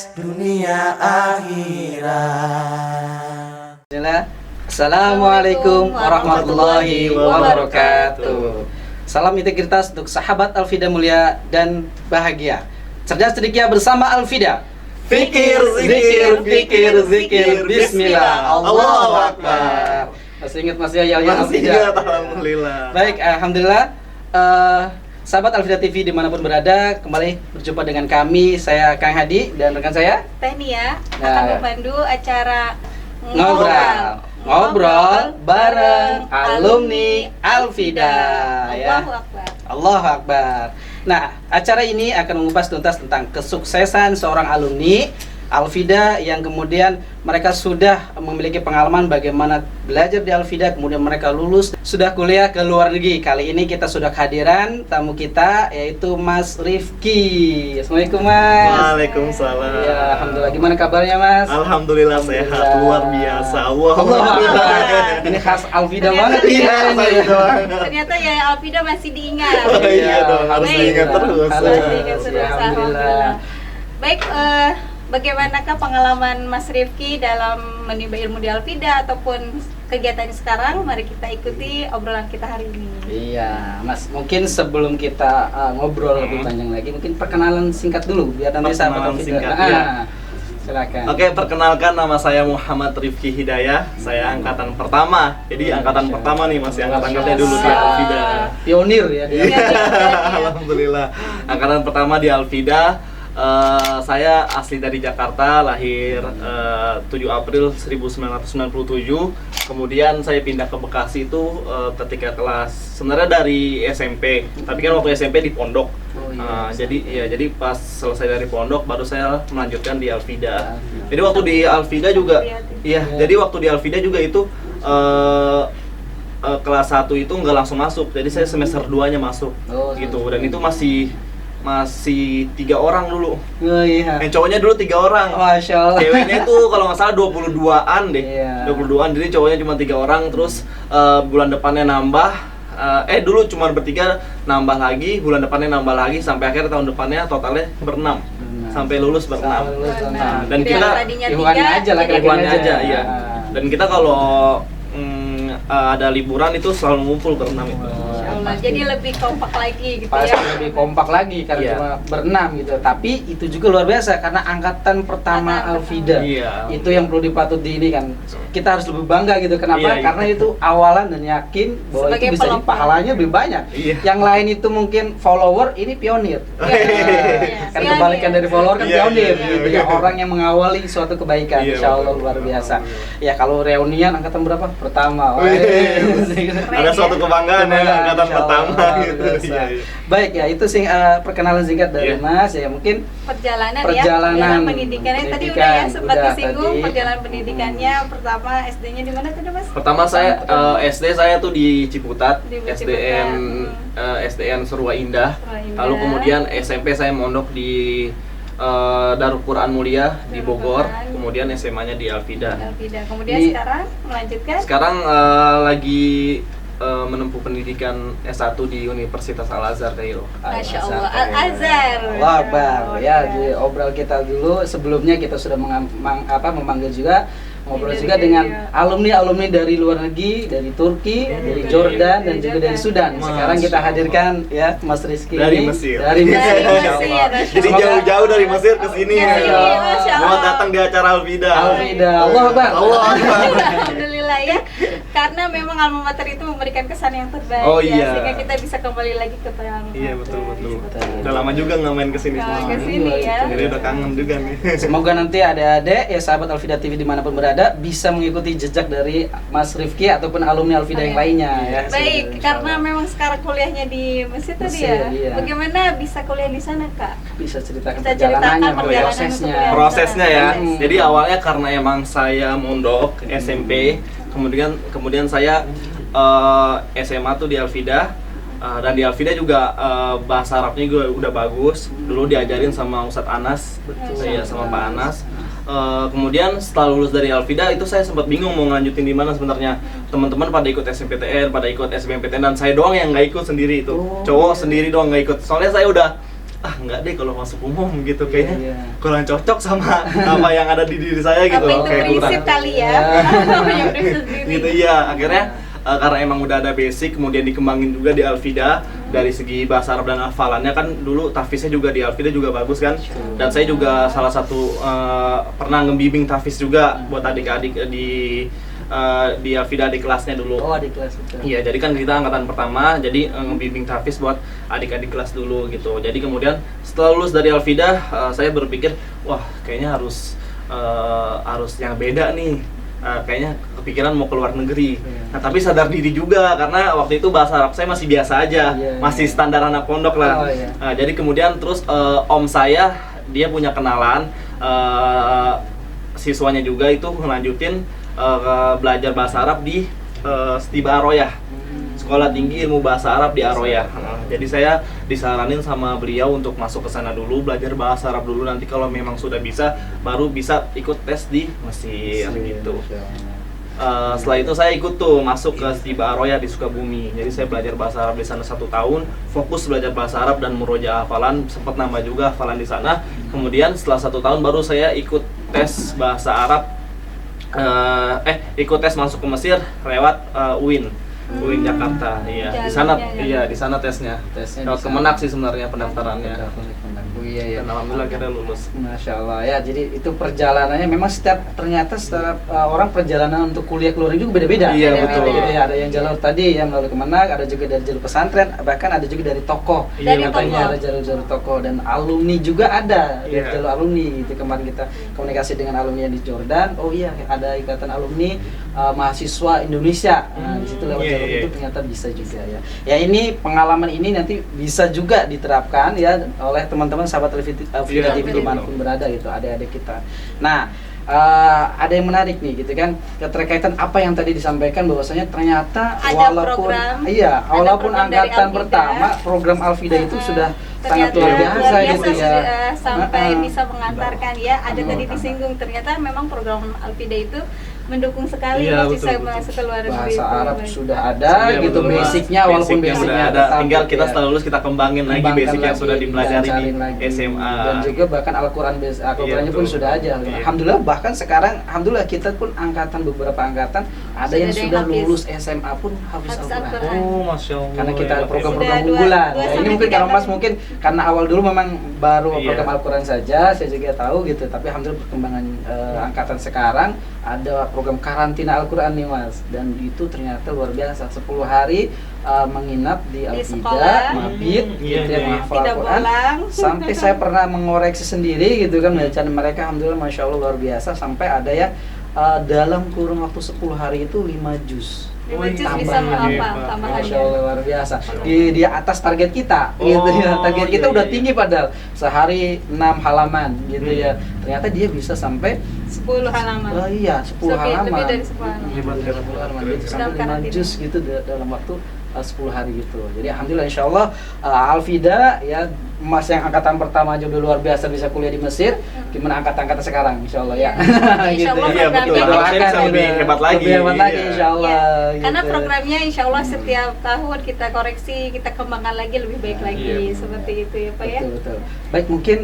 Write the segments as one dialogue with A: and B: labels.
A: sukses dunia akhirat.
B: Assalamualaikum warahmatullahi wabarakatuh. Salam integritas untuk sahabat Al-Fida mulia dan bahagia. Cerdas ceria bersama Al-Fida.
A: Fikir, zikir, fikir, zikir, bismillah, Allahu Akbar.
B: Masih ingat Mas ya
A: Masih
B: Al-Fida?
A: ingat, alhamdulillah.
B: Baik, alhamdulillah. Sahabat Al-Fida TV dimanapun berada, kembali berjumpa dengan kami. Saya Kang Hadi dan rekan saya
C: Tehnia
B: Nah.
C: akan memandu acara
B: Ngobrol bareng alumni Al-Fida.
C: Allahu Akbar.
B: Allahu Akbar. Nah, acara ini akan mengupas tuntas tentang kesuksesan seorang alumni Al-Fida yang kemudian mereka sudah memiliki pengalaman bagaimana belajar di Al-Fida, kemudian mereka lulus, sudah kuliah ke luar negeri. Kali ini kita sudah kehadiran tamu kita, yaitu Mas Rifki. Assalamualaikum Mas.
A: Waalaikumsalam.
B: Ya, alhamdulillah. Gimana kabarnya Mas?
A: Alhamdulillah sehat, luar biasa. Allahu Akbar.
B: Ini khas Al-Fida banget
A: Iya,
B: ya.
C: Ternyata ya Alfida masih diingat.
A: Oh iya dong, harus
C: Baik.
A: diingat terus.
B: Harus
C: diingat terus, alhamdulillah. Baik, bagaimanakah pengalaman Mas Rifki dalam menimba ilmu di Alfida ataupun kegiatannya sekarang? Mari kita ikuti obrolan kita hari ini.
B: Iya, Mas. Mungkin sebelum kita ngobrol lebih panjang lagi, mungkin perkenalan singkat dulu biar nanti sahabat
A: Perkenalan
B: Al-Fida.
A: singkat, ya.
B: Silakan.
A: Oke, perkenalkan nama saya Muhammad Rifki Hidayah. Saya angkatan pertama. Jadi angkatan pertama nih, masih angkatan-angkatnya dulu di Al-Fida.
B: Pionir ya dia.
C: Iya.
A: Alhamdulillah. Angkatan pertama di Al-Fida. Saya asli dari Jakarta, lahir 7 April 1997. Kemudian saya pindah ke Bekasi itu ketika kelas, sebenarnya dari SMP. Tapi kan waktu SMP di pondok.
B: Oh, iya.
A: Jadi pas selesai dari pondok baru saya melanjutkan di Al-Fida. Jadi waktu di Al-Fida juga, jadi waktu di Al-Fida juga itu kelas 1 itu nggak langsung masuk. Jadi saya semester 2-nya masuk.
B: Oh,
A: gitu. Dan itu masih 3 orang dulu.
B: Oh iya.
A: Yang cowoknya dulu 3 orang.
B: Masya Allah.
A: Ceweknya itu kalau nggak salah 22-an deh.
B: Iya.
A: 22-an, jadi cowoknya cuma 3 orang. Terus bulan depannya nambah. Dulu cuma bertiga, nambah lagi. Bulan depannya nambah lagi. Sampai akhir tahun depannya totalnya berenam. Sampai lulus berenam.
C: Nah,
A: Dan
C: yang
A: kita
C: tadinya
B: Ikhwannya
C: tiga,
B: aja lah,
C: jadi
A: Ikhwannya
B: aja.
A: aja, iya. Dan kita kalau ada liburan itu selalu ngumpul berenam itu.
C: Insya Allah. Jadi lebih kompak lagi gitu
B: Pasti
C: ya.
B: lebih kompak lagi karena
A: Iya.
B: cuma berenam gitu. Tapi itu juga luar biasa karena angkatan pertama
C: Angkatan
B: Al-Fida.
A: Iya.
B: Itu yang perlu dipatut di ini kan. Kita harus lebih bangga gitu. Kenapa?
A: Iya, iya.
B: Karena itu awalan dan yakin bahwa
C: Sebagai
B: itu bisa
C: pelopor.
B: pahalanya lebih banyak.
A: Iya.
B: Yang lain itu mungkin follower, ini pionir.
C: Iya.
B: Kan kebalikan dari follower kan
A: Iya,
B: pionir
A: iya,
B: gitu
A: iya.
B: ya, orang yang mengawali suatu kebaikan.
A: Iya,
B: Insya Allah
A: betul.
B: luar biasa.
A: Alhamdulillah.
B: Ya kalau reunian angkatan berapa? Pertama. Wah,
A: Ada suatu kebanggaan ya, angkatan
B: Insya Allah,
A: pertama
B: luar
A: gitu.
B: biasa.
A: Iya, iya.
B: Baik ya, itu sih perkenalan singkat dari
A: Iya.
B: Mas ya. Mungkin
C: Perjalanan
B: Perjalanan
C: pendidikannya tadi
B: pendidikan,
C: udah ya sempat
B: udah
C: disinggung
B: tadi.
C: perjalanan pendidikannya. Pertama SD-nya di mana tadi Mas?
A: Pertama saya SD saya tuh di Ciputat,
C: Di Ciputat.
A: SDN Surwa Indah.
C: Surwa Indah.
A: Lalu kemudian SMP saya mondok di Darul Quran Mulia di
C: Darul
A: Bogor.
C: Quran.
A: Kemudian SMA-nya di Al-Fida.
C: Alfida. Kemudian
B: Di-
C: sekarang melanjutkan
A: Sekarang lagi menempuh pendidikan S1 di Universitas Al-Azhar Kairo.
C: Masya Allah, Al-Azhar.
B: Allah Akbar.
C: Oh,
B: Ya,
C: iya.
B: di obrol kita dulu sebelumnya kita sudah memanggil juga ngobrol
C: Iya,
B: juga
C: iya,
B: dengan
C: iya.
B: alumni dari luar negeri, dari Turki, dari
C: Turki,
B: Jordan dan
C: dari
B: juga dari
C: Jordan.
B: Sudan. Sekarang kita
A: Masya Allah.
B: hadirkan ya Mas Rizky
A: Dari
B: ini
A: Mesir.
B: Dari Mesir.
C: Dari
B: Masya
C: Mesir,
B: Allah.
C: Masya
A: Jadi
B: Semoga-
A: jauh-jauh dari Mesir ke sini.
C: Ke sini, Masya Allah.
A: Mau datang di acara Al-Fida.
B: Al-Fida. Allah Akbar.
A: Allah Akbar.
C: Alhamdulillah ya, karena memang alma mater itu memberikan kesan yang terbaik
A: Oh,
C: ya,
A: iya.
C: sehingga kita bisa kembali lagi ke alma mater.
A: Iya betul.
B: Betul.
A: Udah lama juga nggak main kesini
C: Kalau
A: semua.
C: ke sini ya.
A: Jadi udah kangen juga nih.
B: Semoga nanti adik-adik ya sahabat Al-Fida TV dimanapun berada bisa mengikuti jejak dari Mas Rifki ataupun alumni Al-Fida yang lainnya ya.
C: Baik,
B: Insya
C: karena
B: Allah.
C: memang sekarang kuliahnya di Mesir tadi
B: Mesir,
C: ya.
B: iya.
C: Bagaimana bisa kuliah di sana, Kak?
B: bisa ceritakan
C: Bisa
B: perjalanannya,
C: ceritakan perjalanan
B: prosesnya.
C: untuk
A: Prosesnya ya.
B: Hmm.
A: Jadi awalnya karena emang saya mondok SMP, kemudian saya SMA tuh di Al-Fida. Dan di Al-Fida juga bahasa Arabnya juga udah bagus. Dulu diajarin sama Ustadz Anas, saya sama Pak Anas. Kemudian setelah lulus dari Al-Fida itu saya sempat bingung mau ngelanjutin di mana sebenarnya. Teman-teman pada ikut SNMPTN, pada ikut SBMPTN, dan saya doang yang nggak ikut sendiri itu.
B: Oh.
A: Cowok sendiri doang nggak ikut. Soalnya saya udah nggak deh kalau masuk umum gitu, kayaknya
B: Iya.
A: kurang cocok sama apa yang ada di diri saya gitu.
C: Apa itu
A: Kayak
C: prinsip
A: kurang
C: kali ya? Punya prinsip sendiri.
A: gitu ya. Akhirnya karena emang udah ada basic, kemudian dikembangin juga di Alfida dari segi bahasa Arab dan hafalannya kan. Dulu tahfiznya juga di Alfida juga bagus kan, dan saya juga salah satu pernah ngebimbing tahfiz juga buat adik-adik di Alfida di kelasnya dulu.
B: Oh, di kelas itu.
A: Iya, jadi kan kita angkatan pertama, jadi ngebimbing tahfiz buat adik-adik kelas dulu gitu. Jadi kemudian setelah lulus dari Alfida, saya berpikir, wah kayaknya harus yang beda nih. Kayaknya kepikiran mau keluar negeri. Nah, tapi sadar diri juga karena waktu itu bahasa Arab saya masih biasa aja, masih standar anak pondok lah.
B: Oh, iya.
A: Nah, jadi kemudian terus om saya dia punya kenalan siswanya juga itu ngelanjutin belajar bahasa Arab di Stiba Aroyah, Sekolah Tinggi Ilmu Bahasa Arab di Aroyah. Jadi saya disaranin sama beliau untuk masuk ke sana dulu, belajar bahasa Arab dulu, nanti kalau memang sudah bisa baru bisa ikut tes di Mesir gitu. Setelah itu saya ikut tuh masuk ke Stiba Aroyah di Sukabumi. Jadi saya belajar bahasa Arab di sana 1 tahun, fokus belajar bahasa Arab dan murojaah hafalan, sempat nambah juga hafalan di sana. Kemudian setelah 1 tahun baru saya ikut tes bahasa Arab, ikut tes masuk ke Mesir lewat UIN Jakarta. Iya, di sana di sana tesnya. Lewat Kemenak sih sebenarnya pendaftarannya.
B: Iya, iya.
A: Dan alhamdulillah akhirnya lulus.
B: Masya Allah ya, jadi itu perjalanannya memang setiap orang perjalanan untuk kuliah keluar negeri juga beda-beda.
A: Iya,
B: Beda-beda
A: betul.
B: gitu ya. Ada yang jalur tadi yang melalui Kemenak, ada juga dari jalur pesantren, bahkan ada juga dari tokoh.
C: Dari
B: Katanya
C: tokoh.
B: ada jalur-jalur tokoh dan alumni juga ada. Dari
A: Iya.
B: jalur alumni itu kemarin kita komunikasi dengan alumni yang di Jordan. Oh iya, ada ikatan alumni mahasiswa Indonesia. Nah, di situ lewat
A: Iya,
B: jalur
A: iya.
B: itu ternyata bisa juga ya. Ya ini pengalaman ini nanti bisa juga diterapkan ya oleh teman-teman sahabat Alfida
A: Iya,
B: TV
A: betul,
B: dimanapun berada gitu, adik-adik kita. Nah, ada yang menarik nih gitu kan, keterkaitan apa yang tadi disampaikan bahwasanya ternyata
C: Ada
B: walaupun
C: program,
B: walaupun
C: program dari
B: angkatan
C: Alfida.
B: pertama program Alfida itu sudah sangat
C: Ternyata
B: luar biasa gitu ya.
C: sudah sampai
B: Heeh.
C: bisa mengantarkan ya. Ada tadi disinggung ternyata memang program Alfida itu mendukung sekali
A: Iya,
C: masih
A: betul,
C: saya
A: betul.
C: masuk ke luar negeri.
B: Bahasa Arab
C: Baik.
B: sudah ada
A: Iya,
B: gitu,
A: betul, Mas.
B: basicnya walaupun
A: Basicnya
B: basicnya
A: udah ada,
B: tetap
A: tinggal
B: gitu
A: kita
B: ya.
A: setelah lulus kita kembangin lagi
B: Kembangkan
A: basic yang
B: lagi,
A: sudah dipelajari di
B: diajarin lagi.
A: SMA.
B: Dan juga bahkan Al-Quran Al-Qurannya
A: Iya,
B: pun
A: betul.
B: sudah aja.
A: Iya.
B: Alhamdulillah bahkan sekarang alhamdulillah kita pun beberapa angkatan ada yang
C: ada yang
B: sudah
C: hafiz.
B: lulus SMA pun hafiz
C: Hafiz
B: Al-Quran.
C: Al-Quran.
A: Oh, Masya Allah.
B: Karena kita ada
A: hebat,
B: program-program
C: Sudah dua-
B: unggulan.
C: dua
B: Nah, ini
C: sampai
B: mungkin
C: tiga
B: kalau Mas
C: tahun.
B: mungkin karena awal dulu memang baru
A: Iya.
B: program Al-Quran saja, saya juga tahu gitu. Tapi alhamdulillah perkembangan angkatan sekarang ada program karantina Al-Quran nih Mas. Dan itu ternyata luar biasa. 10 hari menginap di Alfida,
C: sekolah.
B: mabit,
A: Iya,
B: gitu ya,
A: iya.
B: menghafal
C: Tidak
B: Al-Quran.
C: bolang.
B: Sampai saya pernah mengoreksi sendiri gitu kan bacaan mereka, alhamdulillah masya Allah luar biasa. Sampai ada yang dalam kurun waktu 10 hari itu 5 juz.
C: 5 juz
B: Tambah
C: bisa menghafal
A: hebat.
C: tambahan.
B: Masya Allah luar biasa. Di atas target kita,
A: Oh,
B: gitu ya. Target kita
A: iya,
B: udah
A: iya.
B: tinggi padahal sehari 6 halaman, gitu ya. Ternyata dia bisa sampai
C: 10 halaman.
B: iya 10 halaman.
C: Lebih dari 10 halaman.
A: Hebat, hebat.
B: 10 halaman.
A: Keren.
B: Jadi
C: Dalam
B: sampai 5
C: karantina.
B: juz gitu dalam waktu 10 hari gitu. Jadi alhamdulillah insya Allah Alfida ya Mas yang angkatan pertama aja udah luar biasa bisa kuliah di Mesir. Gimana angkatan-angkatan sekarang insya Allah ya.
C: Insya Allah
A: Iya, betul.
C: programnya
A: Doakan bisa lebih hebat lagi.
B: Lebih hebat lagi
A: Iya.
B: insya Allah.
C: Ya, karena
B: gitu.
C: programnya insya Allah setiap tahun kita koreksi, kita kembangkan lagi lebih baik lagi
A: Iya.
C: seperti itu ya Pak ya.
B: Betul, betul. Baik, mungkin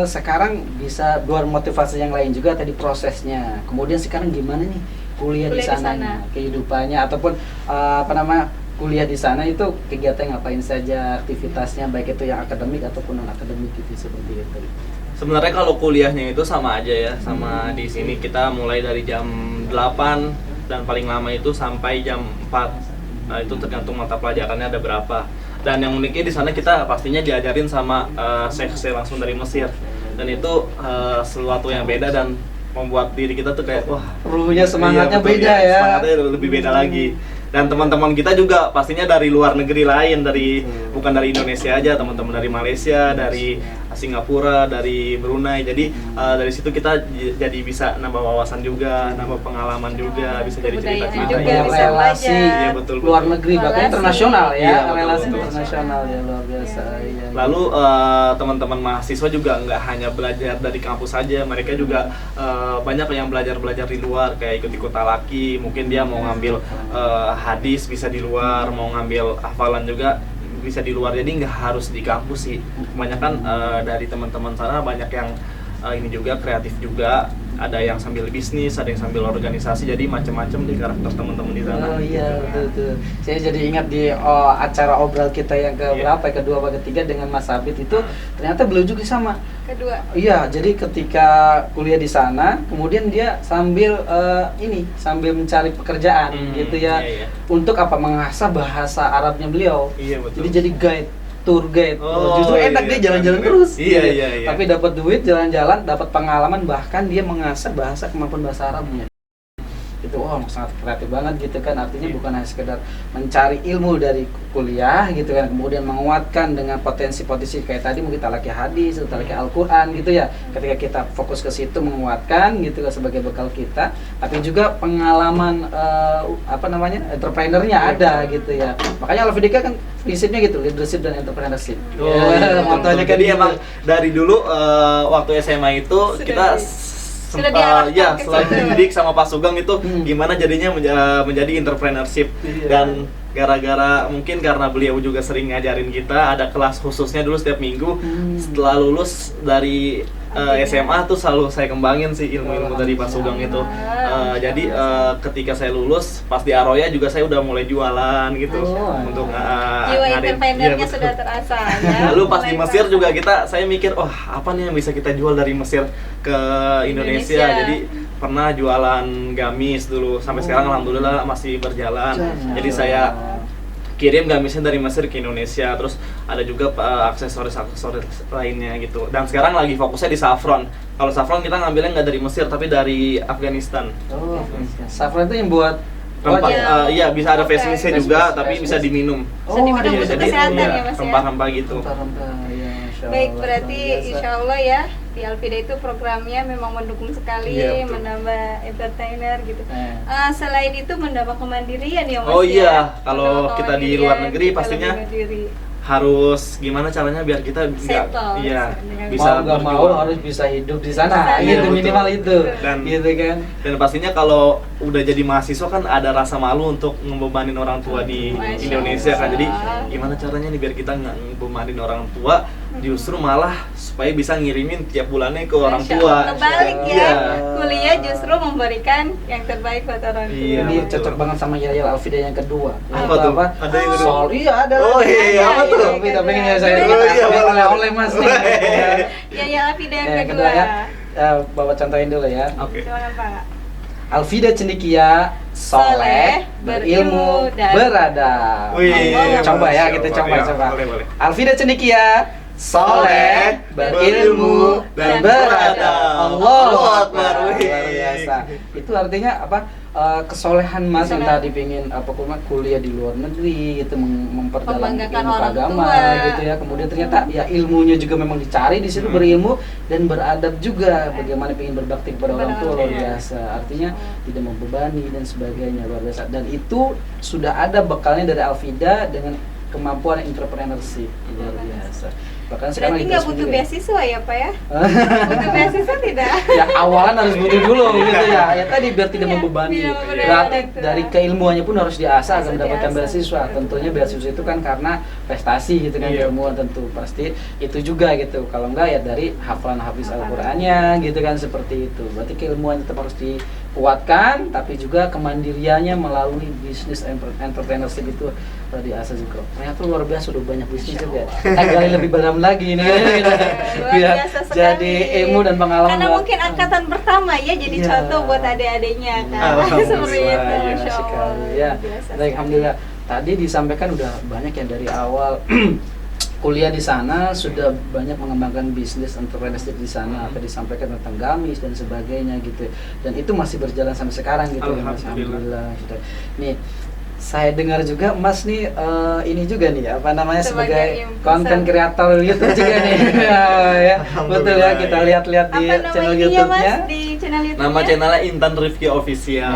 B: sekarang bisa luar motivasi yang lain juga tadi prosesnya. Kemudian sekarang gimana nih kuliah di
C: Kuliah di
B: sana,
C: sana.
B: kehidupannya ataupun kuliah di sana itu kegiatan ngapain saja, aktivitasnya baik itu yang akademik ataupun non akademik gitu seperti itu.
A: Sebenarnya kalau kuliahnya itu sama aja ya, sama di sini kita mulai dari jam 8 dan paling lama itu sampai jam 4. Nah, itu tergantung mata pelajarannya ada berapa. Dan yang uniknya di sana kita pastinya diajarin sama syekh langsung dari Mesir. Dan itu sesuatu yang beda dan membuat diri kita tuh kayak wah,
B: Ruhnya semangatnya
A: iya, betul,
B: beda ya.
A: Semangatnya lebih beda lagi. Dan teman-teman kita juga pastinya dari luar negeri lain, bukan dari Indonesia aja, teman-teman dari Malaysia, dari Singapura, dari Brunei. Jadi dari situ kita jadi bisa nambah wawasan juga, nambah pengalaman juga, bisa jadi
C: Kebudayaan
A: cerita-cerita.
C: juga
A: Iya,
C: bisa
B: relasi
C: belajar.
A: Iya, betul,
B: luar
A: betul.
B: negeri bahkan
C: Relasi.
B: internasional ya,
A: Iya, betul,
B: relasi
A: betul.
B: internasional ya luar biasa. Iya,
A: Lalu teman-teman mahasiswa juga nggak hanya belajar dari kampus saja, mereka juga banyak yang belajar di luar, kayak ikut-ikut talaki, mungkin dia mau ngambil hadis bisa di luar, mau ngambil hafalan juga bisa di luar, jadi nggak harus di kampus sih. Kebanyakan dari teman-teman sana banyak yang ini juga kreatif juga, ada yang sambil bisnis, ada yang sambil organisasi, jadi macam-macam di karakter teman-teman di sana.
B: Oh iya, betul. Saya jadi ingat di acara obrol kita yang ke berapa, kedua atau ketiga dengan Mas Abid itu, ternyata beliau juga sama.
C: Kedua.
B: Iya, jadi ketika kuliah di sana, kemudian dia sambil sambil mencari pekerjaan gitu ya, untuk apa, mengasah bahasa Arabnya beliau.
A: Iya, betul.
B: Jadi guide, tour guide.
A: Oh,
B: Justru enak
A: iya,
B: dia jalan-jalan
A: keren.
B: terus.
A: Iya,
B: gitu.
A: iya.
B: Tapi dapat duit, jalan-jalan, dapat pengalaman, bahkan dia mengasah kemampuan bahasa Arabnya. Itu sangat kreatif banget gitu kan. Artinya bukan hanya sekedar mencari ilmu dari kuliah gitu kan, kemudian menguatkan dengan potensi-potensi kayak tadi mungkin talaki hadis, talaki Al-Qur'an gitu ya. Ketika kita fokus ke situ menguatkan gitu kan sebagai bekal kita, tapi juga pengalaman entrepreneurnya ada gitu ya. Makanya Al-Fidika kan prinsipnya gitu, leadership dan entrepreneurship. Motonya kan
A: Jadi
B: gitu.
A: emang dari dulu waktu SMA itu kita
C: sudah diarahkan ke
A: selain
C: situ.
A: dididik sama Pak Sugeng itu gimana jadinya menjadi entrepreneurship. Dan gara-gara mungkin karena beliau juga sering ngajarin kita, ada kelas khususnya dulu setiap minggu. Setelah lulus dari SMA tuh selalu saya kembangin sih ilmu-ilmu dari Pak Sugeng itu. Jadi ketika saya lulus pas di Aroya juga saya udah mulai jualan gitu untuk
C: Jiwa entrepreneurnya sudah terasa ya.
A: Lalu pas di
C: Mulai
A: Mesir
C: terasa.
A: juga saya mikir, apa nih yang bisa kita jual dari Mesir ke Indonesia. Jadi pernah jualan gamis dulu, sampai sekarang alhamdulillah masih berjalan. Jadi saya kirim gamisnya dari Mesir ke Indonesia, terus ada juga aksesoris lainnya gitu. Dan sekarang lagi fokusnya di saffron. Kalau saffron kita ngambilnya nggak dari Mesir tapi dari Afghanistan.
B: Saffron itu yang buat
A: Rempah, iya bisa ada face
C: Oke.
A: mist-nya juga,
B: Face
A: tapi
B: mist.
A: bisa diminum.
C: Bisa diminum
B: ada
C: untuk
B: jadi
C: kesehatan
A: iya,
C: ya Mas ya.
A: rempah-rempah gitu.
B: Rempah-rempah, ya, Masya
C: Baik,
B: Allah,
C: berarti
B: luar biasa.
C: insya Allah ya di Alfida itu programnya memang mendukung sekali,
A: Iya, betul.
C: menambah entertainer gitu. Selain itu menambah kemandirian ya Mas
A: Oh
C: ya.
A: iya, kalau
C: Menambah
A: kita di
C: kemandirian,
A: luar negeri
C: kita
A: pastinya
C: lebih mandiri.
A: harus gimana caranya biar kita
C: Settle,
A: iya,
C: dengan
A: bisa
B: mau nggak mau
A: berjuang.
B: harus bisa hidup di sana,
C: Iya,
B: gitu
A: betul.
B: minimal itu,
A: Dan-
B: gitu kan.
A: Dan pastinya kalau udah jadi mahasiswa kan ada rasa malu untuk ngebebanin orang tua di
C: Masya
A: Indonesia kan. Jadi
C: Allah.
A: gimana caranya nih biar kita nggak ngebebanin orang tua, justru malah supaya bisa ngirimin tiap bulannya ke orang
C: Masya
A: tua.
C: Allah, kebalik ya.
A: Iya.
C: Kuliah justru memberikan yang terbaik buat orang tua.
A: Iya,
B: Ini
A: betul.
B: cocok banget sama Yaya Alfida yang kedua.
A: Apa tuh? Ada yang kedua?
B: Sol, iya ada.
A: Oh, iya, apa tuh?
B: Tapi pengen ya saya
C: Oh, iya,
B: biar
C: apa?
B: oleh-oleh Mas nih.
C: Ya Alfida yang
B: Yang
C: kedua.
B: kedua ya, Bapak contohin dulu ya.
A: Oke.
C: Gimana Pak?
B: Alfida Cendikia, soleh, berilmu, beradab.
A: Wih,
B: Coba ya,
A: Masya
B: kita
A: Allah.
B: coba.
A: Ya, boleh.
B: Alfida Cendikia, soleh, berilmu, dan beradab. Allahu Akbar. Luar biasa. Itu artinya apa? Kesolehan Mas yang tadi pengen kuliah di luar negeri gitu, memperdalam
C: Membanggakan
B: ilmu
C: orang
B: agama
C: tua.
B: gitu ya. Kemudian ternyata ya ilmunya juga memang dicari di situ, berilmu dan beradab juga. Bagaimana pengen berbakti kepada orang tua, luar biasa. Artinya tidak membebani dan sebagainya, luar biasa. Dan itu sudah ada bekalnya dari Alfida dengan kemampuan entrepreneurship, luar biasa. Bahkan sekarang
C: Berarti nggak butuh beasiswa ya Pak ya? Butuh beasiswa tidak?
B: Ya awalan harus butuh dulu gitu ya. Ya tadi biar tidak
C: Iya,
B: membebani.
C: tidak membebani
B: Berarti
C: orang tua.
B: dari keilmuannya pun harus diasah agar
C: Harus
B: mendapatkan
C: diasah.
B: beasiswa. Tentunya beasiswa itu kan karena prestasi gitu kan,
A: Iya.
B: ilmuwan tentu pasti itu juga gitu. Kalau enggak ya dari hafalan hafiz Al-Qur'annya gitu kan, seperti itu. Berarti keilmuannya tetap harus dikuatkan, tapi juga kemandiriannya melalui bisnis entrepreneurship itu diasah juga. Ternyata luar biasa, udah banyak bisnis juga. Kita gali lebih dalam lagi ini.
C: Luar
B: Biar
C: biasa sekali.
B: jadi ilmu dan pengalaman.
C: Karena
B: buat-
C: mungkin angkatan pertama ya, jadi
B: Iya.
C: contoh buat adik-adiknya kan.
A: Alhamdulillah,
C: Seperti itu,
B: iya,
C: Masya Allah.
B: sekali, ya.
C: Luar biasa
B: Baik,
C: sekali.
B: alhamdulillah. Tadi disampaikan udah banyak ya dari awal kuliah di sana, sudah banyak mengembangkan bisnis entrepreneurship di sana, apa disampaikan tentang gamis dan sebagainya gitu. Dan itu masih berjalan sampai sekarang gitu ya, Mas.
A: Alhamdulillah.
B: Sudah. Nih, saya dengar juga Mas nih ini juga nih apa namanya
C: Sebagai
B: sebagai
C: influencer.
B: konten kreator YouTube juga nih. Ya, betul ya, kita lihat-lihat di
C: Apa nama
B: channel
C: ininya Mas
B: YouTube-nya.
C: di channel YouTube-nya?
A: Nama channelnya Intan Rifki Official.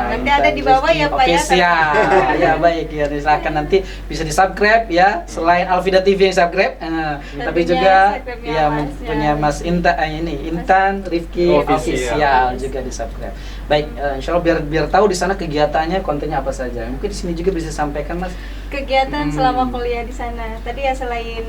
C: Nanti ada di bawah ya, Pak, ya?
B: Official. Ya baik ya, silakan nanti bisa di subscribe ya. Selain Alfida TV yang subscribe, tapi juga
C: Instagramnya
B: ya
C: Masnya.
B: punya Mas Intan Rifki Official juga di subscribe. Baik, insya Allah biar tahu di sana kegiatannya, kontennya apa saja. Mungkin di sini juga bisa sampaikan Mas.
C: Kegiatan selama kuliah di sana. Tadi ya selain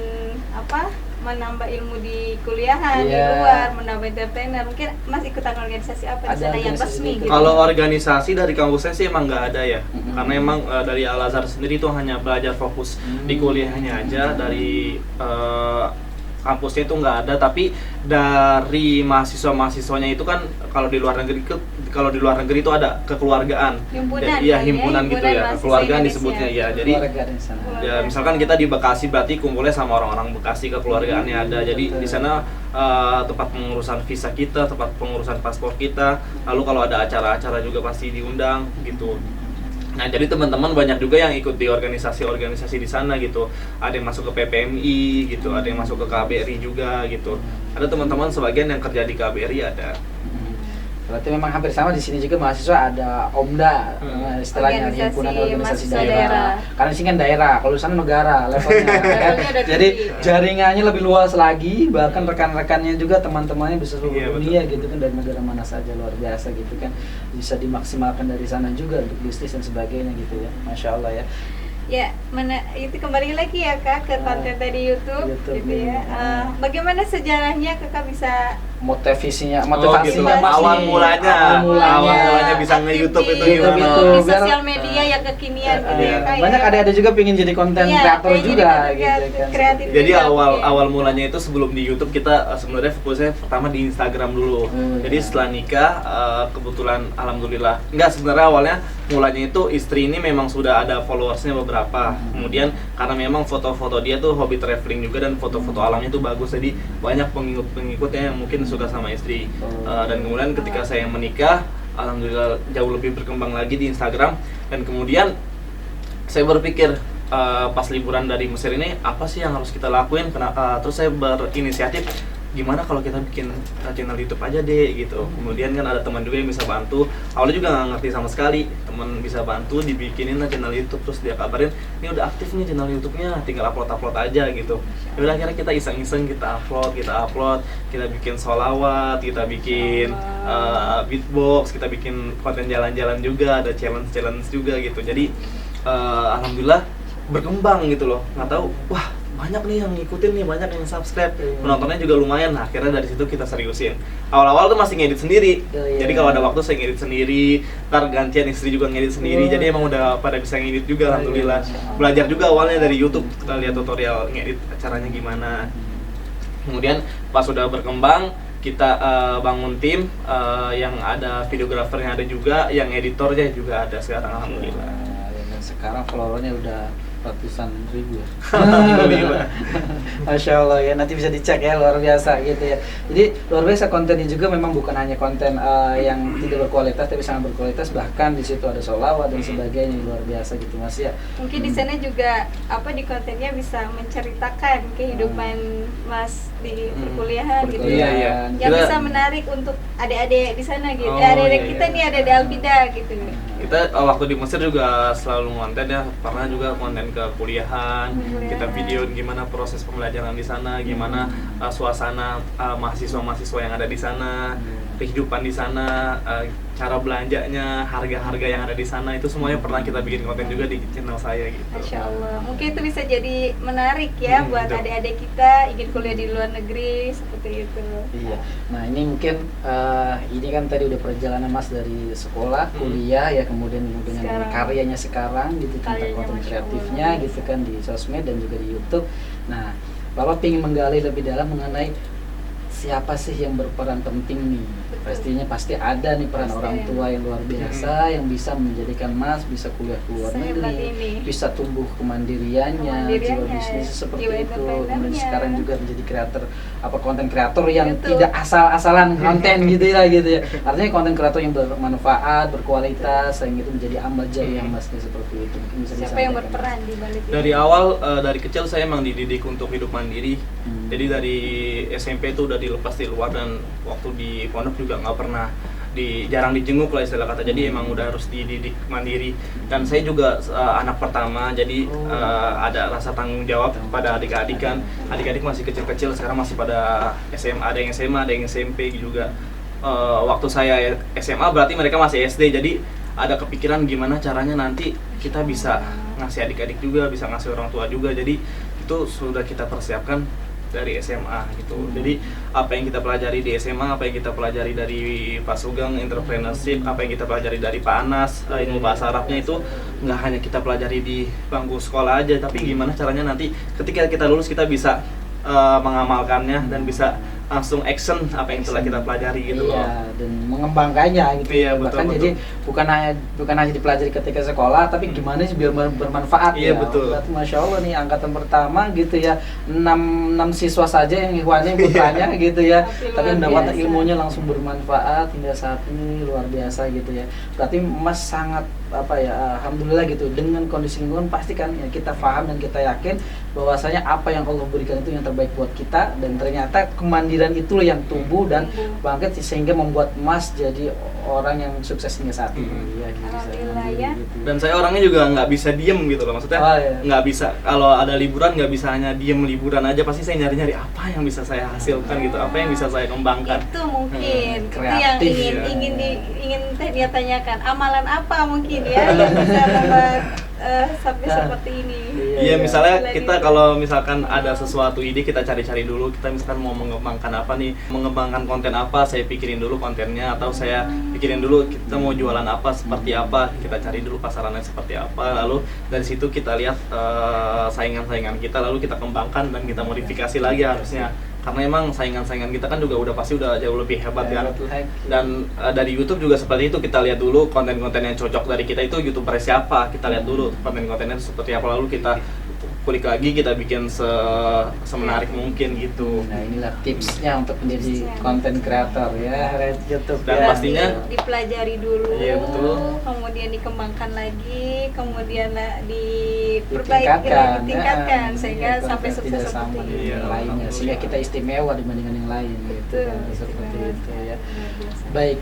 C: apa? Menambah ilmu di kuliahan, di
B: Iya.
C: luar, menambah entertainer. Mungkin Mas ikutan organisasi apa di
B: Ada
C: sana yang
B: organisasi
C: resmi
B: gitu.
C: gitu?
A: Kalau organisasi dari kampus saya sih emang nggak ada ya,
B: Mm-mm.
A: karena emang dari Al Azhar sendiri itu hanya belajar fokus di kuliahnya aja. Dari kampusnya itu nggak ada, tapi dari mahasiswanya itu kan kalau di luar negeri itu ada kekeluargaan.
C: Himpunan
A: Iya,
C: kan ya,
A: himpunan gitu
C: himpunan
A: ya,
C: mahasiswa
A: kekeluargaan
C: Indonesia.
A: disebutnya ya. Jadi
B: Keluarga di sana.
A: ya misalkan kita di Bekasi berarti kumpulnya sama orang-orang Bekasi, kekeluargaannya ada. Jadi
B: Betul.
A: di sana tempat pengurusan visa kita, tempat pengurusan paspor kita. Lalu kalau ada acara-acara juga pasti diundang gitu. Nah, jadi teman-teman banyak juga yang ikut di organisasi-organisasi di sana gitu. Ada yang masuk ke PPMI gitu, ada yang masuk ke KBRI juga gitu. Ada teman-teman sebagian yang kerja di KBRI ada.
B: Berarti memang hampir sama di sini juga mahasiswa ada OMDA, istilahnya
C: Organisasi
B: himpunan organisasi
C: mahasiswa
B: daerah.
C: daerah.
B: Karena di sini kan daerah, kalau di sana negara levelnya. kan?
C: Levelnya udah
B: Jadi
C: tinggi.
B: jaringannya lebih luas lagi, bahkan rekan-rekannya juga teman-temannya bisa seluruh
A: Iya, betul.
B: dunia gitu kan, dari negara mana saja, luar biasa gitu kan. Bisa dimaksimalkan dari sana juga untuk bisnis dan sebagainya gitu ya. Masya Allah ya.
C: Ya, itu kembali lagi ya Kak ke konten tadi YouTube,
B: YouTube,
C: gitu ya.
B: ya.
C: Bagaimana sejarahnya Kakak bisa
B: Motivasinya
A: gitu.
B: apa
A: Awal
B: sih?
A: mulanya,
B: Awal mulanya.
A: bisa nge-YouTube itu
B: YouTube
A: gimana?
B: itu.
C: di
B: Biar-
C: sosial media yang kekinian gitu ya Kak.
B: Banyak
C: ya.
B: ada juga pengen jadi konten
C: Iya,
B: kreator
C: pengen jadi
B: juga
C: konten
B: gitu kan.
C: kreatif.
A: Jadi
C: juga,
A: awal
C: oke.
A: awal mulanya itu sebelum di YouTube kita sebenarnya fokusnya pertama di Instagram dulu. Jadi
B: iya.
A: setelah nikah kebetulan alhamdulillah. Enggak, sebenarnya awalnya mulanya itu istri ini memang sudah ada followersnya beberapa. Kemudian karena memang foto-foto dia tuh hobi traveling juga dan foto-foto alamnya tuh bagus, jadi banyak pengikut-pengikutnya yang mungkin suka sama istri. Dan kemudian ketika saya menikah, alhamdulillah jauh lebih berkembang lagi di Instagram. Dan kemudian saya berpikir pas liburan dari Mesir ini apa sih yang harus kita lakuin? Terus saya berinisiatif, gimana kalau kita bikin channel YouTube aja deh gitu. Kemudian kan ada teman juga yang bisa bantu. Awalnya juga nggak ngerti sama sekali, teman bisa bantu dibikinin channel YouTube. Terus dia kabarin, ini udah aktif nih channel YouTube-nya, tinggal upload aja gitu. Ya udah, akhirnya kita iseng-iseng kita upload, kita bikin sholawat, kita bikin beatbox, kita bikin konten jalan-jalan juga, ada challenge juga gitu. Jadi alhamdulillah berkembang gitu loh. Nggak tahu, wah banyak nih yang ngikutin nih, banyak yang subscribe, penontonnya juga lumayan. Nah, akhirnya dari situ kita seriusin. Awal-awal tuh masih ngedit sendiri, jadi kalau ada waktu saya ngedit sendiri, ntar gantian istri juga ngedit sendiri. Jadi emang udah pada bisa ngedit juga, alhamdulillah. Belajar juga awalnya dari YouTube, kita lihat tutorial ngedit caranya gimana. Kemudian pas udah berkembang, kita bangun tim yang ada videografernya, ada juga yang editornya juga ada sekarang, alhamdulillah.
B: Dan sekarang followernya udah ratusan ribu ya.
A: Alhamdulillah.
B: Masya Allah ya, nanti bisa dicek ya, luar biasa gitu ya. Jadi luar biasa kontennya juga, memang bukan hanya konten yang tidak berkualitas, tapi sangat berkualitas. Bahkan di situ ada sholawat dan sebagainya, luar biasa gitu Mas ya.
C: Mungkin di sana juga di kontennya bisa menceritakan kehidupan Mas di perkuliahan gitu
A: Iya,
C: ya.
A: iya.
C: Yang
A: Kita-
C: bisa menarik untuk adik-adik di sana gitu.
A: Oh,
C: Adik-adik
A: iya,
C: kita
A: iya.
C: nih ada di Alfida gitu.
A: Kita waktu di Mesir juga selalu konten ya, pernah juga konten ke kuliahan, kita videoin gimana proses pembelajaran di sana, gimana suasana mahasiswa-mahasiswa yang ada di sana, kehidupan di sana, cara belanjanya, harga-harga yang ada di sana, itu semuanya pernah kita bikin konten juga di channel saya gitu.
C: Masya Allah. Mungkin itu bisa jadi menarik ya buat
A: betul.
C: adik-adik kita ingin kuliah di luar negeri seperti itu.
B: Iya. Nah ini mungkin ini kan tadi udah perjalanan Mas dari sekolah, kuliah ya, kemudian dengan
C: Sekarang.
B: karyanya sekarang gitu, tentang
C: Karyanya,
B: konten
C: Masya
B: kreatifnya
C: Allah.
B: gitu kan di sosmed dan juga di YouTube. Nah, Bapak ingin menggali lebih dalam mengenai siapa sih yang berperan penting nih?
C: Betul.
B: Pasti ada nih peran
C: Pasti
B: orang
C: ada.
B: tua yang luar biasa yang bisa menjadikan Mas bisa kuliah ke luar
C: Sehebat
B: negeri,
C: ini.
B: bisa tumbuh kemandiriannya, jiwa
C: Kemandiriannya,
B: bisnis seperti
C: jiwa
B: itu. Kemudian
C: entrepreneurnya.
B: sekarang juga menjadi kreator konten kreator yang
C: YouTube.
B: tidak asal-asalan konten gitu ya gitu ya. Artinya konten kreator yang bermanfaat, berkualitas, sehingga itu menjadi amal jariah Masnya seperti itu. Mungkin bisa
C: Siapa yang
B: disampaikan.
C: berperan di balik itu?
A: Dari awal, dari kecil saya emang dididik untuk hidup mandiri. Jadi dari SMP itu udah dilepas di luar, dan waktu di pondok juga nggak pernah jarang dijenguk lah istilah kata. Jadi emang udah harus dididik mandiri, dan saya juga anak pertama, jadi ada rasa tanggung jawab pada adik-adik kan. Adik-adik masih kecil-kecil, sekarang masih pada SMA, ada yang SMA, ada yang SMP juga. Waktu saya SMA berarti mereka masih SD, jadi ada kepikiran gimana caranya nanti kita bisa ngasih adik-adik juga, bisa ngasih orang tua juga. Jadi itu sudah kita persiapkan dari SMA gitu. Jadi apa yang kita pelajari di SMA, apa yang kita pelajari dari Pak Sugeng entrepreneurship, apa yang kita pelajari dari Pak Anas ilmu bahasa Arabnya, itu nggak hanya kita pelajari di bangku sekolah aja, tapi gimana caranya nanti ketika kita lulus kita bisa mengamalkannya dan bisa langsung action apa yang telah kita pelajari gitu loh.
B: Dan mengembangkannya gitu.
A: Iya, betul,
B: Bahkan
A: betul.
B: jadi bukan hanya dipelajari ketika sekolah, tapi gimana sih biar bermanfaat.
A: Iya,
B: ya.
A: betul.
B: Berarti Masya Allah nih angkatan pertama gitu ya, 6 siswa saja yang ikhwannya putranya gitu ya, tapi
C: luar
B: mendapatkan
C: biasa.
B: ilmunya langsung bermanfaat hingga saat ini, luar biasa gitu ya. Berarti Mas sangat alhamdulillah gitu, dengan kondisi lingkungan pasti kan ya, kita paham dan kita yakin bahwasanya apa yang Allah berikan itu yang terbaik buat kita, dan ternyata kemandirian itu yang tumbuh dan bangkit sehingga membuat Mas jadi orang yang sukses hingga saat ini. Ya, gitu.
C: Alhamdulillah ya.
B: Gitu.
A: Dan saya orangnya juga nggak bisa diem gitu loh, maksudnya
B: Oh, iya.
A: nggak bisa kalau ada liburan nggak bisa hanya diem liburan aja, pasti saya nyari-nyari apa yang bisa saya hasilkan gitu, apa yang bisa saya kembangkan.
C: Itu mungkin itu
B: kreatif,
C: yang
A: ya.
C: ingin dia tanyakan, amalan apa mungkin ya yang bisa membuat sampai seperti ini.
A: Iya, misalnya
C: Selain
A: kita
C: itu.
A: kalau misalkan ada sesuatu ide, kita cari-cari dulu, kita misalkan mau mengembangkan apa nih, mengembangkan konten apa, saya pikirin dulu kontennya, atau saya pikirin dulu kita mau jualan apa, seperti apa, kita cari dulu pasarannya seperti apa, lalu dari situ kita lihat saingan-saingan kita, lalu kita kembangkan dan kita modifikasi lagi harusnya. Karena emang saingan-saingan kita kan juga udah pasti udah jauh lebih hebat kan. Dan dari YouTube juga seperti itu, kita lihat dulu konten-konten yang cocok dari kita itu YouTuber siapa, kita lihat dulu konten-kontennya seperti apa, lalu kita kulik lagi, kita bikin semenarik mungkin gitu.
B: Nah, inilah tipsnya untuk menjadi konten kreator ya, YouTube.
A: Dan
B: ya.
A: pastinya
C: dipelajari dulu,
A: Iya, betul.
C: kemudian dikembangkan lagi, kemudian
B: Ditingkatkan,
C: ditingkatkan
B: ya.
C: sehingga
B: Iya,
C: sampai
B: konten
C: sukses
B: tidak sama
C: seperti
B: dengan
C: ini.
B: yang lainnya, sehingga kita istimewa dibandingkan yang lain gitu.
C: Betul,
B: Seperti
C: istimewa.
B: itu ya.
C: Luar biasa.
B: Baik,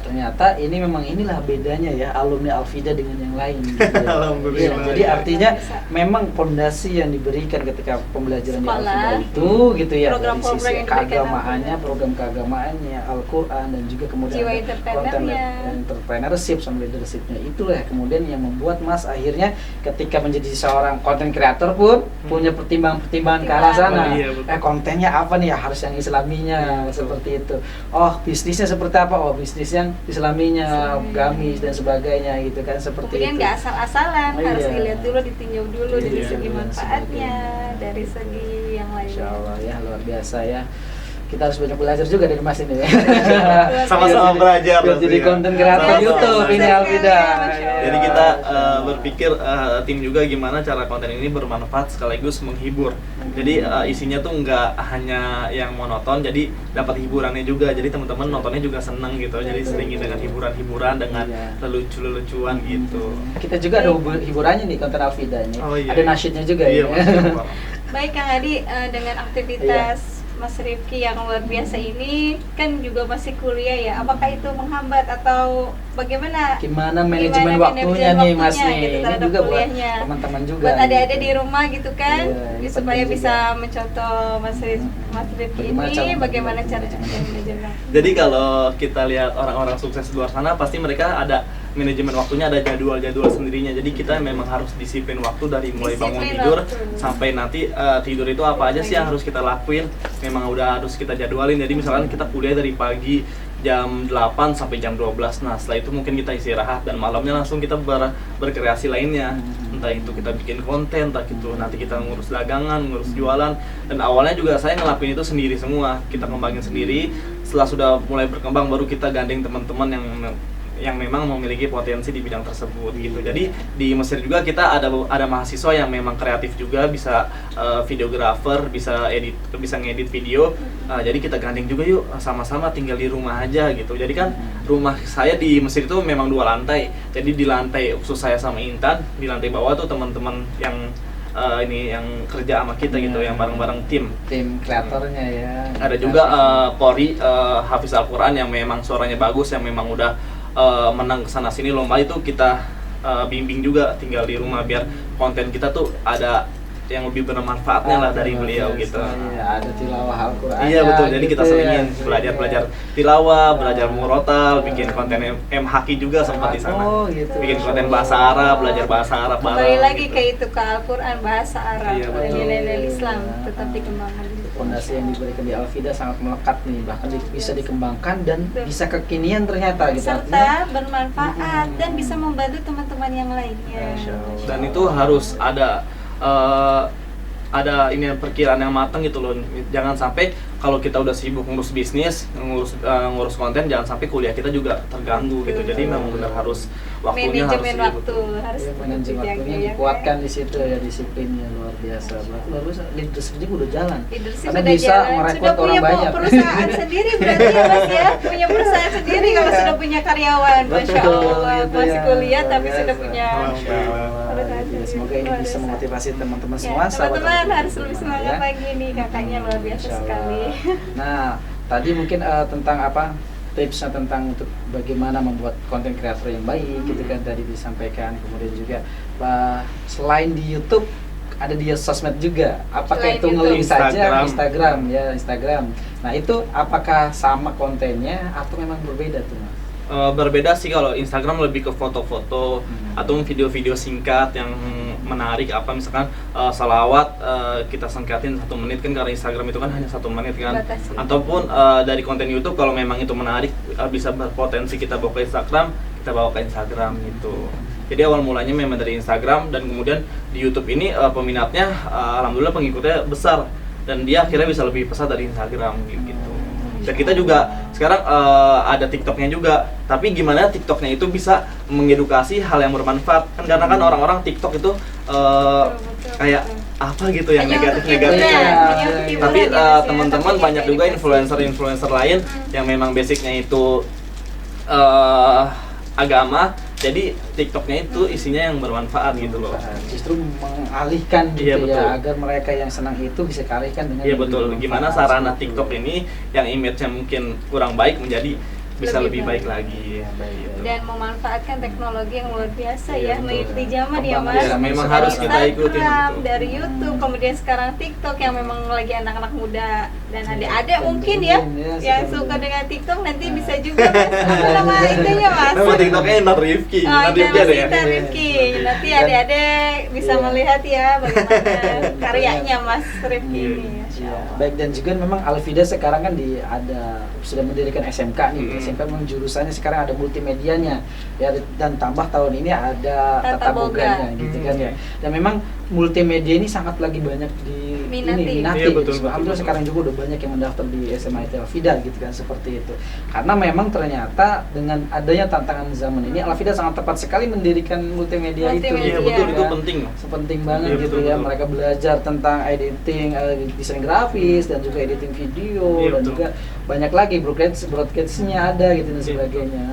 B: ternyata ini memang inilah bedanya ya alumni Alfida dengan yang lain. Gitu ya.
A: Alhamdulillah.
B: Iya, jadi
A: Ya.
B: artinya memang pondasi yang diberikan ketika pembelajaran di
C: Sekolah.
B: Alfida itu gitu ya, dari
C: Program-program
B: sisi
C: yang diberikan
B: keagamaannya,
C: Alfida.
B: program keagamaannya, Al-Quran, dan juga kemudian
C: Jiwa
B: ada
C: entrepreneurnya.
B: entrepreneurship sama leadershipnya, itulah kemudian yang membuat Mas akhirnya ketika menjadi seorang content creator pun punya pertimbangan-pertimbangan ke arah sana.
A: Oh, iya, betul.
B: Kontennya apa nih ya, harus yang islaminya,
A: Betul.
B: seperti itu. Oh, bisnisnya seperti apa? Oh, bisnis yang islaminya,
C: Islami.
B: gamis dan sebagainya gitu kan, seperti
C: Kemudian
B: itu.
C: nggak asal-asalan,
B: Oh,
C: harus
B: iya.
C: dilihat dulu, ditinjau dulu dari
A: Iya,
C: segi
B: iya,
C: manfaatnya,
B: sebagainya.
C: dari segi yang lain.
B: Insya Allah ya, luar biasa ya. Kita harus banyak belajar juga dari Mas ini ya.
A: Sama-sama belajar
B: Biar jadi
A: pasti ya.
B: konten kreator
A: Sama-sama.
B: YouTube ini Alfida.
A: Jadi kita berpikir tim juga gimana cara konten ini bermanfaat sekaligus menghibur. Jadi isinya tuh nggak hanya yang monoton, jadi dapat hiburannya juga. Jadi teman-teman nontonnya juga seneng gitu. Jadi seringin dengan hiburan-hiburan, dengan
B: Iya.
A: lelucu-lelucuan gitu.
B: Kita juga ada hiburannya nih konten Alfida ini.
A: Oh, iya.
B: Ada nasyidnya juga
A: Iya,
B: ya.
A: Mas.
C: Baik Kang Adi, dengan aktivitas Mas Rifki yang luar biasa ini kan juga masih kuliah ya. Apakah itu menghambat atau bagaimana?
B: Gimana manajemen waktunya nih Mas nih?
C: gitu,
B: Ini
C: terhadap
B: juga buat
C: kuliahnya.
B: teman-teman juga.
C: Buat adik-adik
B: gitu.
C: di rumah gitu kan,
B: Iya, ini
C: supaya
B: penting
C: bisa
B: juga.
C: mencontoh Mas Rifki
B: Bagaimana cara
C: ini, bagaimana
B: membagi
C: cara
B: manajemen?
C: manajemen?
A: Jadi kalau kita lihat orang-orang sukses di luar sana, pasti mereka ada manajemen waktunya, ada jadwal-jadwal sendirinya. Jadi kita memang harus disiplin waktu dari mulai bangun
C: Disiplin
A: tidur
C: waktu.
A: sampai nanti tidur itu apa aja sih yang harus kita lakuin. Memang udah harus kita jadwalin. Jadi misalkan kita kuliah dari pagi jam 8 sampai jam 12. Nah, setelah itu mungkin kita istirahat dan malamnya langsung kita berkreasi lainnya. Entah itu kita bikin konten, entah itu nanti kita ngurus dagangan, ngurus jualan. Dan awalnya juga saya ngelakuin itu sendiri semua. Kita kembangin sendiri. Setelah sudah mulai berkembang baru kita gandeng teman-teman yang memang memiliki potensi di bidang tersebut gitu. Jadi di Mesir juga kita ada mahasiswa yang memang kreatif juga, bisa videografer, bisa ngedit video. Jadi kita gandeng juga yuk, sama-sama tinggal di rumah aja gitu. Jadi kan rumah saya di Mesir itu memang 2 lantai. Jadi di lantai khusus saya sama Intan, di lantai bawah tuh teman-teman yang ini yang kerja sama kita gitu, yang bareng-bareng tim
B: kreatornya ya.
A: ada juga Pori Hafiz Al-Quran yang memang suaranya bagus, yang memang udah menang kesana sini lomba itu kita bimbing juga tinggal di rumah biar konten kita tuh ada yang lebih bermanfaatnya lah dari beliau gitu.
B: Iya, ada tilawah Al-Qur'an.
A: Iya betul, jadi kita
B: gitu
A: selingin
B: ya.
A: belajar tilawah, belajar murotal, bikin konten MHQ juga sempat di sana.
B: Oh, gitu.
A: Bikin konten bahasa Arab, belajar bahasa Arab
C: Kembali lagi
A: gitu.
C: ke itu, ke Al-Quran, bahasa Arab,
A: Iya,
C: dan
A: betul.
C: nilai-nilai Islam tetap dikembangkan.
B: Fondasi yang diberikan di Al-Fida sangat melekat nih, bahkan bisa dikembangkan dan bisa kekinian ternyata gitu.
C: Serta bermanfaat dan bisa membantu teman-teman yang lainnya.
B: Masya Allah.
A: Dan itu harus ada ini perkiraan yang matang gitu loh. Jangan sampai kalau kita udah sibuk ngurus bisnis, ngurus konten, jangan sampai kuliah kita juga terganggu gitu. Jadi memang benar harus waktunya
C: Manajemen
A: harus
C: waktu harus
B: Manajemen
C: dijaga,
B: waktunya
C: ya,
B: dikuatkan di situ ya, disiplinnya luar biasa. Berarti bagus, leadership juga udah jalan.
C: Leadership
B: Karena
C: sudah
B: bisa
C: jalan,
B: merekrut
C: sudah punya
B: orang banyak.
C: perusahaan sendiri berarti ya Mas ya, punya perusahaan sendiri kalau sudah punya karyawan, Masya
B: Betul,
C: Allah,
B: gitu
C: masih
B: ya.
C: kuliah tapi
B: Luar
C: sudah
B: biasa.
C: punya
B: Masya Allah.
C: perusahaan
B: Gitu ya.
C: sendiri.
B: Semoga ini
C: Luar
B: bisa
C: biasa.
B: memotivasi teman-teman
C: Ya,
B: semua.
C: teman-teman harus lebih semangat
B: ya.
C: lagi nih, kakaknya luar biasa
B: Masya
C: sekali.
B: Allah. Nah, tadi mungkin tentang apa tipsnya tentang untuk bagaimana membuat konten kreator yang baik gitu kan tadi disampaikan. Kemudian juga selain di YouTube ada di sosmed juga. Apakah
C: Selain
B: itu
C: YouTube.
B: nge-link saja
A: Instagram.
B: Instagram. Nah, itu apakah sama kontennya atau memang berbeda tuh, Mas?
A: Berbeda sih, kalau Instagram lebih ke foto-foto atau video-video singkat yang menarik, apa misalkan salawat kita singkatin 1 menit kan, karena Instagram itu kan hanya 1 menit kan.
C: Batasi.
A: Ataupun dari konten YouTube kalau memang itu menarik, bisa berpotensi kita bawa ke Instagram, kita bawa ke Instagram gitu. Jadi awal mulanya memang dari Instagram, dan kemudian di YouTube ini peminatnya alhamdulillah pengikutnya besar, dan dia akhirnya bisa lebih besar dari Instagram gitu. Dan kita juga sekarang ada TikToknya juga, tapi gimana TikToknya itu bisa mengedukasi hal yang bermanfaat kan, karena kan orang-orang TikTok itu kayak apa gitu yang
C: Hanya untuk
A: negatif-negatif.
C: hiburan,
A: Ya.
C: hanya untuk hiburan
A: Tapi
C: ya, Mas, ya.
A: teman-teman
C: Tapi
A: banyak
C: jadi
A: juga
C: edukasi.
A: influencer-influencer lain yang memang basicnya itu agama, jadi TikToknya itu isinya yang bermanfaat gitu loh.
B: Justru mengalihkan gitu
A: Iya, betul.
B: ya, agar mereka yang senang itu bisa kalihkan dengan
A: Iya
B: yang
A: betul.
B: lebih
A: Gimana
B: bermanfaat,
A: sarana
B: seperti
A: TikTok
B: itu.
A: ini yang image-nya mungkin kurang baik menjadi bisa
C: Lebih
A: lebih baik
C: baik.
A: lagi. Gitu.
C: Dan memanfaatkan teknologi yang luar biasa
A: Iya,
C: ya,
A: betul.
C: mengikuti zaman ya
B: Kembang
C: Mas.
B: ya, memang
C: Dari
A: harus kita ikutin,
C: Instagram,
A: betul.
C: dari YouTube, kemudian sekarang TikTok yang memang lagi anak-anak muda dan
B: Iya,
C: adik-adik
B: dan
C: mungkin ya
B: mungkin ya,
C: yang
B: suka
C: suka
B: mungkin.
C: dengan TikTok nanti
B: Nah.
C: bisa juga Mas. Apa nama itunya Mas?
A: Nama TikToknya Inar Rifki.
C: Oh,
A: Inar Rifki ada ya?
C: Kita Rifki. Nanti
B: Dan-
C: adik-adik bisa
B: Iya.
C: melihat ya bagaimana karyanya Mas Rifki ini. Masya
B: Iya,
C: Allah.
B: baik. Dan juga memang Alfida sekarang kan sudah mendirikan SMK nih. SMK memang jurusannya sekarang ada multimedianya ya, dan tambah tahun ini ada
C: Tata
B: tata
C: boga.
B: boganya gitu kan ya. Dan memang multimedia ini sangat lagi banyak
C: Minati.
B: minati
A: Iya,
B: gitu.
A: betul,
B: Alhamdulillah
A: betul.
B: sekarang juga udah banyak yang mendaftar di SMIT Alfida gitu kan, seperti itu. Karena memang ternyata dengan adanya tantangan zaman ini Alfida sangat tepat sekali mendirikan multimedia itu.
C: Multimedia.
A: Iya
B: gitu
A: betul, itu
B: kan.
A: penting.
B: Sepenting banget
A: Iya,
B: gitu
A: betul,
B: ya,
A: betul.
B: mereka belajar tentang editing, desain grafis dan juga editing video,
A: Iya,
B: dan
A: betul.
B: juga banyak lagi broadcast-nya ada gitu dan
A: Iya,
B: sebagainya.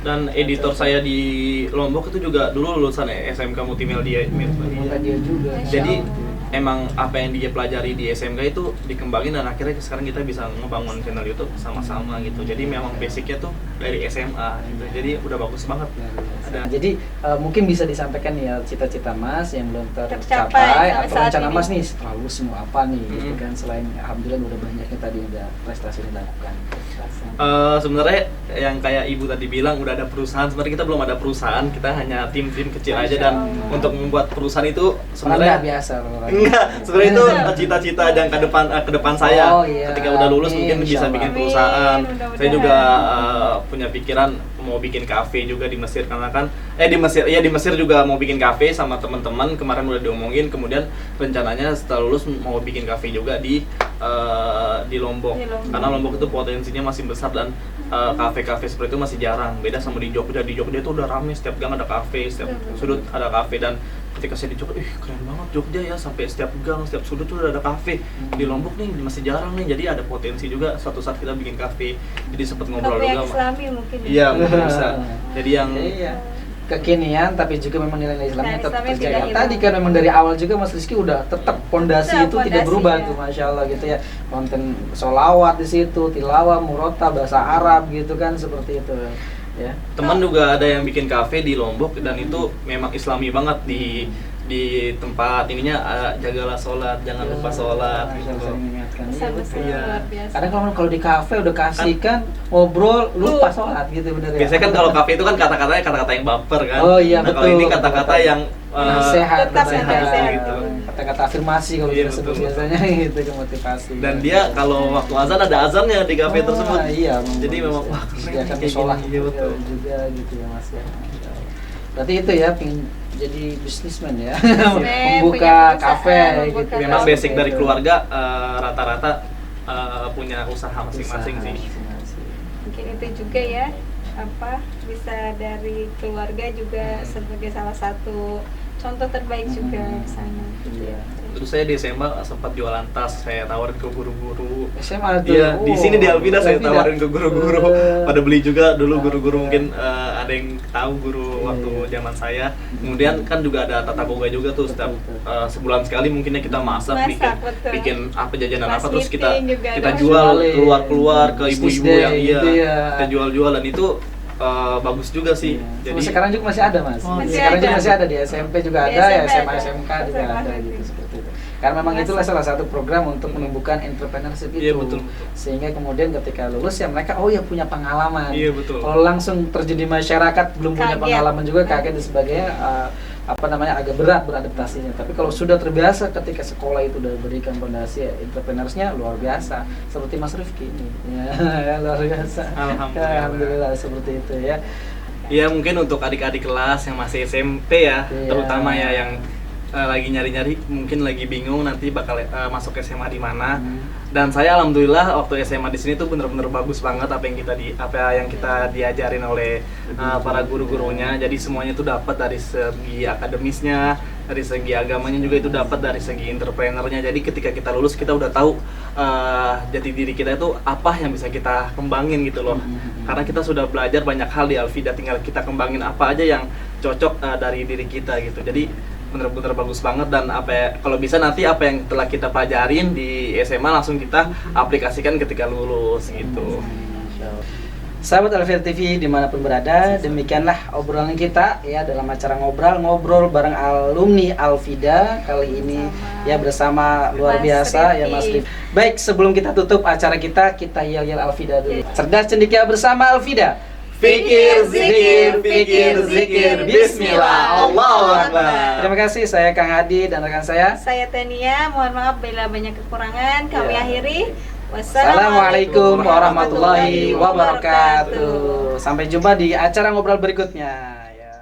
A: Dan editor saya di Lombok itu juga dulu lulusan SMK Multimedia.
B: Multimedia juga.
A: Jadi
B: Insya Allah.
A: emang apa yang dia pelajari di SMK itu dikembangin, dan akhirnya sekarang kita bisa ngebangun channel YouTube sama-sama gitu. Jadi memang basicnya tuh dari SMA gitu. Jadi udah bagus banget. Ada.
B: Jadi mungkin bisa disampaikan ya cita-cita Mas yang belum
C: Tercapai
B: tercapai
C: sampai
B: atau
C: saat
B: rencana
C: ini.
B: Mas nih setelah lulus mau apa nih gitu
A: Hmm.
B: kan, selain alhamdulillah udah banyaknya tadi udah prestasi yang dilakukan.
A: Sebenarnya yang kayak ibu tadi bilang udah ada perusahaan, sebenarnya kita belum ada perusahaan, kita hanya tim-tim kecil aja, dan
C: Masya Allah.
A: untuk membuat perusahaan itu
B: Sebenarnya
A: sebenarnya
B: biasa orang.
A: enggak, sebenarnya itu cita-cita yang ke depan saya.
B: Oh, iya.
A: Ketika udah lulus
B: Amin,
A: mungkin bisa
B: insyaallah.
A: bikin
C: Amin,
A: perusahaan.
C: mudah-mudahan.
A: Saya juga punya pikiran mau bikin kafe juga di Mesir, karena kan di Mesir juga mau bikin kafe sama teman-teman, kemarin udah diomongin. Kemudian rencananya setelah lulus mau bikin kafe juga di Lombok.
C: Di Lombok.
A: Karena Lombok itu potensinya masih besar, dan kafe-kafe seperti itu masih jarang. Beda sama di Jogja. Di Jogja itu udah rame, setiap gang ada kafe, setiap sudut ada kafe. Dan ketika saya di Jogja, keren banget Jogja ya, sampai setiap gang, setiap sudut tuh udah ada kafe. Di Lombok nih masih jarang nih, jadi ada potensi juga suatu saat kita bikin kafe. Jadi sempet ngobrol
C: Kafe yang
A: juga sama.
C: Islami mungkin ya.
A: Iya, mungkin bisa. Jadi yang
B: Iya. kekinian tapi juga memang nilai-nilai Islamnya
C: Dan
B: tetap
C: Islamnya
B: terjaga.
C: tidak hilang.
B: Tadi kan memang dari awal juga Mas Rizky udah tetap pondasi
C: Tetap
B: itu tidak
C: pondasi,
B: berubah
C: ya.
B: tuh, masya Allah gitu ya. Konten sholawat di situ, tilawah, murota, bahasa Arab gitu kan seperti itu ya.
A: Teman juga ada yang bikin kafe di Lombok dan itu memang Islami banget di tempat ininya, jagalah sholat, jangan lupa sholat gitu loh.
C: Pesan-pesan
A: Iya.
C: luar biasa.
B: Kadang kalau di kafe udah kasih kan ngobrol lupa sholat gitu bener ya.
A: Biasanya kan kalau kafe itu kan kata-katanya kata-kata yang baper kan.
B: Oh iya,
A: Nah, kalau
B: betul.
A: ini kata-kata yang
B: nasihat,
C: Tetap
B: nasihat,
C: nasihat.
B: gitu. Kata-kata afirmasi kalau
A: Iya,
B: kita sebut
A: betul.
B: biasanya gitu ke motivasi.
A: dan dia kalau waktu azan ada azannya di kafe tersebut.
B: Iya,
A: Jadi memang wah,
B: dia akan
A: kayak
B: sholat
A: gini, iya, betul.
B: juga gitu ya Mas ya. Masya Allah. Berarti itu ya pingin jadi bisnismen ya.
C: Bisnismen,
B: Membuka
C: punya perusahaan,
B: kafe
C: membuka
B: gitu.
A: Memang
C: Kafe
A: basic dari keluarga rata-rata punya usaha
B: Usaha
A: masing-masing sih.
B: masing-masing.
C: Mungkin itu juga ya, apa bisa dari keluarga juga sebagai salah satu contoh terbaik juga di sana.
B: Iya.
A: Terus saya di SMA sempat jualan tas, saya tawarin ke guru-guru.
B: SMA tuh.
A: Iya, di sini di Alvida saya
B: Alvida.
A: tawarin ke guru-guru. Pada beli juga dulu guru-guru,
B: Alhamdulillah.
A: mungkin ada yang tahu guru
B: Iya,
A: waktu
B: iya.
A: zaman saya. Kemudian kan juga ada tata boga juga tuh, setiap
B: Betul.
A: sebulan sekali mungkinnya kita masak,
C: Masak, betul.
A: bikin apa jajanan
C: Pas
A: apa, terus kita
C: meeting juga
A: kita
C: ada.
A: jual
B: Jualin.
A: keluar-keluar ke
B: Business
A: ibu-ibu
B: day
A: yang
B: gitu ya.
A: kita jual-jual, dan itu bagus juga sih.
B: Jadi
A: Jadi
B: sekarang juga masih ada Mas.
C: Masih
B: Sekarang juga
C: ada.
B: masih ada di SMP juga
C: Di
B: ada, ya
C: SMP
B: SMA
C: ada.
B: SMK juga
C: SMA
B: ada
C: ada.
B: gitu seperti itu. Karena memang
C: Biasa.
B: itulah salah satu program untuk menumbuhkan entrepreneurship itu.
A: Iya, betul, betul.
B: Sehingga kemudian ketika lulus ya mereka oh ya punya pengalaman.
A: Iya, betul.
B: Kalau langsung terjun di masyarakat belum punya
C: Kaget.
B: pengalaman juga kaget dan sebagainya apa namanya agak berat beradaptasinya. Tapi kalau sudah terbiasa ketika sekolah itu udah berikan fondasi ya, entrepreneursnya luar biasa seperti Mas Rifki ini. Ya, luar biasa.
A: Alhamdulillah.
B: Alhamdulillah seperti itu ya.
A: ya mungkin untuk adik-adik kelas yang masih SMP ya,
B: Iya.
A: terutama ya yang lagi nyari-nyari, mungkin lagi bingung nanti bakal masuk SMA di mana. Dan saya alhamdulillah waktu SMA di sini tuh bener-bener bagus banget apa yang kita diajarin oleh para guru-gurunya. Jadi semuanya itu dapat dari segi akademisnya, dari segi agamanya juga itu dapat, dari segi entrepreneurnya. Jadi ketika kita lulus kita udah tahu jati diri kita itu apa yang bisa kita kembangin gitu loh. Karena kita sudah belajar banyak hal di Alvida, tinggal kita kembangin apa aja yang cocok dari diri kita gitu. Jadi bener-bener bagus banget, dan kalau bisa nanti apa yang telah kita pelajarin di SMA langsung kita aplikasikan ketika lulus gitu.
B: Sahabat Alvida TV dimanapun berada, demikianlah obrolan kita ya dalam acara ngobrol bareng alumni Alvida kali ini ya bersama luar
C: Mas
B: biasa ya
C: Rifki.
B: Mas Rifki. Baik, sebelum kita tutup acara kita yel-yel Alvida dulu. Cerdas cendekia bersama Alvida.
A: Fikir, zikir, fikir, zikir, bismillah, Allahu Akbar.
B: Terima kasih, saya Kang Hadi dan rekan saya.
C: Saya Tania, mohon maaf bila banyak kekurangan. Kami
B: Ya.
C: akhiri.
B: Assalamualaikum warahmatullahi wabarakatuh. Sampai jumpa di acara ngobrol berikutnya. Ya.